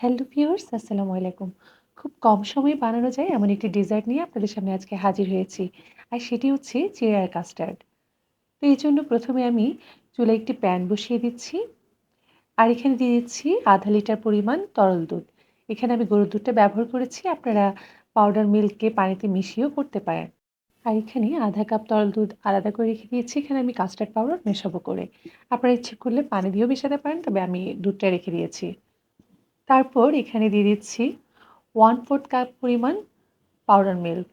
Hello viewers, আসসালামু আলাইকুম। খুব কম সময়ে বানানো যায় এমন একটি ডেজার্ট নিয়ে আপনাদের সামনে আজকে হাজির হয়েছি। আর সেটি হচ্ছে চিড়ার কাস্টার্ড। তো এজন্য ১ম এ আমি চুলায় একটি প্যান বসিয়ে দিচ্ছি। আর এখানে দিয়ে দিচ্ছি ০.৫ লিটার পরিমাণ তরল দুধ। এখানে আমি গরুর দুধটা ব্যবহার করেছি। আপনারা পাউডার মিল্ককে পানিতে মিশিয়েও করতে পারেন। আর এখানে ০.৫ কাপ তরল দুধ আলাদা করে রেখে দিয়েছি। এখানে আমি কাস্টার্ড পাউডার মেশাবো করে। আপনারা ইচ্ছে করলে পানি দিয়েও মেশাতে পারেন, তবে আমি দুধটা রেখে দিয়েছি। তারপর এখানে দিয়ে দিচ্ছি 1/4 কাপ পরিমাণ পাউডার মিল্ক।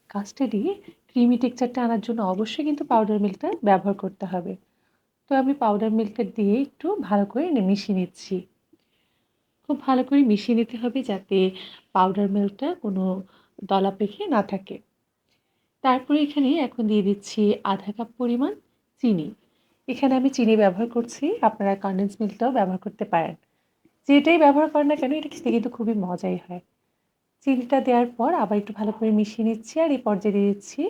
কাস্টার্ডে ক্রিমি টেক্সচারটা আনার জন্য অবশ্যই কিন্তু পাউডার মিল্কটা ব্যবহার করতে হবে। তো আমি পাউডার মিল্কটা দিয়ে একটু ভালো করে মিশিয়ে নিচ্ছি। খুব ভালো করে মিশিয়ে নিতে হবে যাতে পাউডার মিল্কটা কোনো দলা পেকে না থাকে। তারপরে এখানে এখন দিয়ে দিচ্ছি ০.৫ কাপ পরিমাণ চিনি। এখানে আমি চিনি ব্যবহার করছি, আপনারা কনডেন্স মিল্কটাও ব্যবহার করতে পারেন। যেটাই ব্যবহার করেন না কেন, এটা খেতে কিন্তু খুবই মজাই হয়। চিনিটা দেওয়ার পর আবার একটু ভালো করে মিশিয়ে নিচ্ছি আর এই পর্যায়ে দিয়ে দিচ্ছি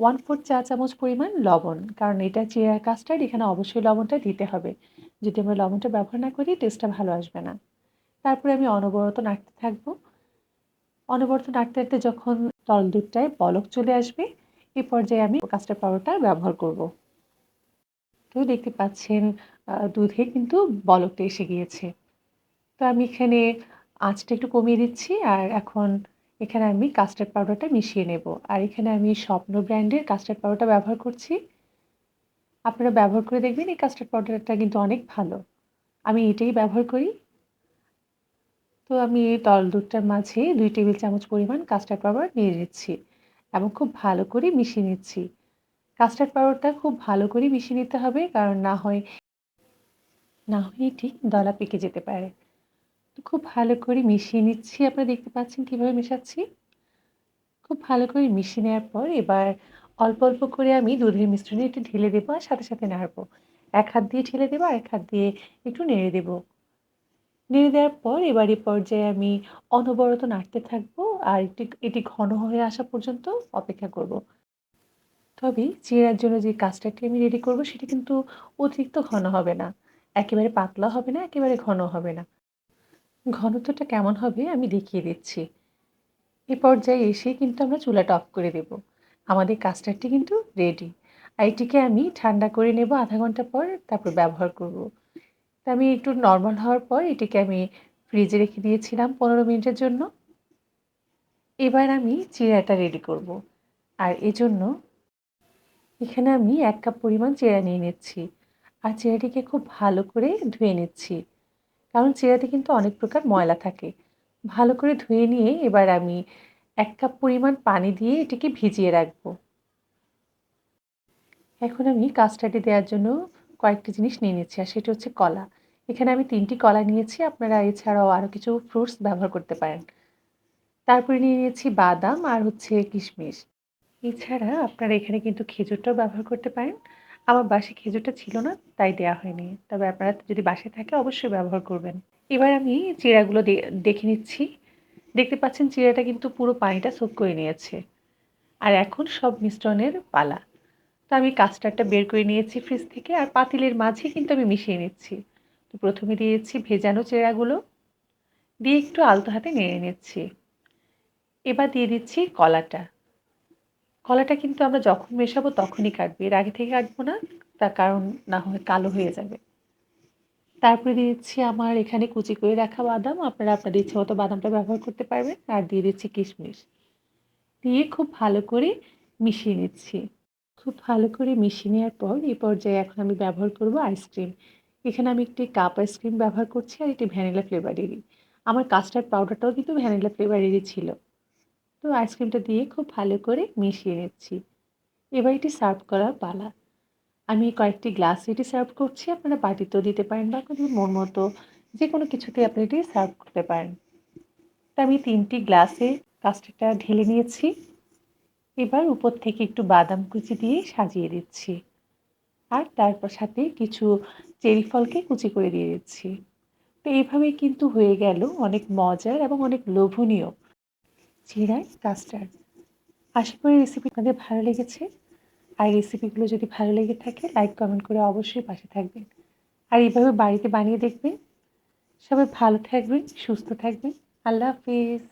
1/4 চা চামচ পরিমাণ লবণ। কারণ এটা চিয়া কাস্টার্ড, এখানে অবশ্যই লবণটা দিতে হবে। যদি আমরা লবণটা ব্যবহার না করি টেস্টটা ভালো আসবে না। তারপরে আমি অনবরত নাড়তে থাকবো। অনবরত নাড়তে, নাড়তে যখন তরল দুধটায় বলক চলে আসবে, এই পর্যায়ে আমি কাস্টার্ড পাউডারটা ব্যবহার করব। তো দেখতে পাচ্ছেন দুধে কিন্তু বলকটা এসে গিয়েছে। তো আমি এখানে আঁচটা একটু কমিয়ে দিচ্ছি আর এখন এখানে আমি কাস্টার্ড পাউডারটা মিশিয়ে নেব। আর এখানে আমি স্বপ্ন ব্র্যান্ডের কাস্টার্ড পাউডারটা ব্যবহার করছি। আপনারা ব্যবহার করে দেখবেন, এই কাস্টার্ড পাউডারটা কিন্তু অনেক ভালো। আমি এটাই ব্যবহার করি। তো আমি এই তরল দুধটার মাঝে ২ টেবিল চামচ পরিমাণ কাস্টার্ড পাউডার নিয়ে নিচ্ছি এবং খুব ভালো করে মিশিয়ে নিচ্ছি। কাস্টার্ড পাউডারটা খুব ভালো করে মিশিয়ে নিতে হবে, কারণ না হয় ঠিক দলা পেকে যেতে পারে। তো খুব ভালো করে মিশিয়ে নিচ্ছি। আপনারা দেখতে পাচ্ছেন কিভাবে মেশাচ্ছি। খুব ভালো করে মিশিয়ে নেওয়ার পর এবার অল্প, অল্প করে আমি দুধের মিশ্রণে একটু ঢেলে দেবো আর সাথে, সাথে নাড়বো। এক হাত দিয়ে ঢেলে দেবো, আরেক হাত দিয়ে একটু নেড়ে দেবো। নেড়ে দেওয়ার পর এবার এই পর্যায়ে আমি অনবরত নাড়তে থাকবো আর এটি ঘন হয়ে আসা পর্যন্ত অপেক্ষা করব। তবে চিড়ার জন্য যে কাস্টার্ডটি আমি রেডি করব সেটি কিন্তু অতিরিক্ত ঘন হবে না। একেবারে পাতলা হবে না, একেবারে ঘন হবে না। ঘনত্বটা কেমন হবে আমি দেখিয়ে দিচ্ছি। এ পর্যায়ে এসে কিন্তু আমরা চুলাটা অফ করে দেব। আমাদের কাস্টার্ডটি কিন্তু রেডি। আর এটিকে আমি ঠান্ডা করে নেব ০.৫ ঘন্টা পর, তারপর ব্যবহার করব। তো আমি একটু নরমাল হওয়ার পর এটিকে আমি ফ্রিজে রেখে দিয়েছিলাম ১৫ মিনিটের জন্য। এবার আমি চিড়াটা রেডি করব। আর এজন্য এখানে আমি ১ কাপ পরিমাণ চিড়া নিয়ে নিচ্ছি। আর চিড়াটিকে খুব ভালো করে ধুয়ে নিচ্ছি। কারণ চিড়াতে কিন্তু অনেক প্রকার ময়লা থাকে। ভালো করে ধুয়ে নিয়ে এবার আমি ১ কাপ পরিমাণ পানি দিয়ে এটিকে ভিজিয়ে রাখবো। এখন আমি কাস্টার্ডে দেওয়ার জন্য কয়েকটি জিনিস নিয়ে নিচ্ছি আর সেটা হচ্ছে কলা। এখানে আমি ৩ টি কলা নিয়েছি, আপনারা এছাড়াও আরও কিছু ফ্রুটস ব্যবহার করতে পারেন। তারপরে নিয়ে নিয়েছি বাদাম আর হচ্ছে কিশমিশ। এছাড়া আপনারা এখানে কিন্তু খেজুরটাও ব্যবহার করতে পারেন। আমার বাসায় খেজুরটা ছিল না, তাই দেয়া হয়নি। তবে আপনারা যদি বাসায় থাকে অবশ্যই ব্যবহার করবেন। এবার আমি চিড়াগুলো দেখে নিচ্ছি। দেখতে পাচ্ছেন চিড়াটা কিন্তু পুরো পানিটা সোক করে নিয়েছে। আর এখন সব মিশ্রণের পালা। তো আমি কাস্টার্ডটা বের করে নিয়েছি ফ্রিজ থেকে আর পাতিলের মাঝে কিন্তু আমি মিশিয়ে নিচ্ছি। তো ১ম এ দিয়েছি ভেজানো চিড়াগুলো, দিয়ে একটু আলতো হাতে নেড়ে নিচ্ছি। এবার দিয়ে দিচ্ছি কলাটা। কলাটা কিন্তু আমরা যখন মেশাবো তখনই কাটবো। এর আগে থেকে কাটবো না। তার কারণ না হয় কালো হয়ে যাবে। তারপরে দিয়ে দিচ্ছি আমার এখানে কুচি করে রাখা বাদাম। আপনারা আপনাদের ইচ্ছামতো বাদামটা ব্যবহার করতে পারবেন। আর দিয়ে দিচ্ছি কিশমিশ। দিয়ে খুব ভালো করে মিশিয়ে নিচ্ছি। খুব ভালো করে মিশিয়ে নেওয়ার পর এই পর্যায়ে এখন আমি ব্যবহার করব আইসক্রিম। এখানে আমি একটি কাপ আইসক্রিম ব্যবহার করছি আর এটি ভ্যানিলা ফ্লেভারেরই। আমার কাস্টার্ড পাউডারটাও কিন্তু ভ্যানিলা ফ্লেভারেরই ছিল। তো আইসক্রিমটা দিয়ে খুব ভালো করে মিশিয়ে নিচ্ছি। এবার এটি সার্ভ করার পালা। আমি কয়েকটি গ্লাসে এটি সার্ভ করছি। আপনারা বাটিতেও দিতে পারেন বা আপনাদের মন মতো যেকোনো কিছুতেই আপনি এটি সার্ভ করতে পারেন। তো আমি ৩ টি গ্লাসে কাস্টার্ডটা ঢেলে নিয়েছি। এবার উপর থেকে একটু বাদাম কুচি দিয়ে সাজিয়ে দিচ্ছি। আর তারপর সাথে কিছু চেরি ফলকে কুচি করে দিয়ে দিচ্ছি। তো এভাবেই কিন্তু হয়ে গেল অনেক মজার এবং অনেক লোভনীয় চিড়ার কাস্টার্ড। আশা করি রেসিপি আপনাদের ভালো লেগেছে। আর রেসিপিগুলো যদি ভালো লেগে থাকে লাইক কমেন্ট করে অবশ্যই পাশে থাকবেন। আর এইভাবে বাড়িতে বানিয়ে দেখবেন। সবাই ভালো থাকবেন, সুস্থ থাকবেন। আল্লাহ হাফেজ।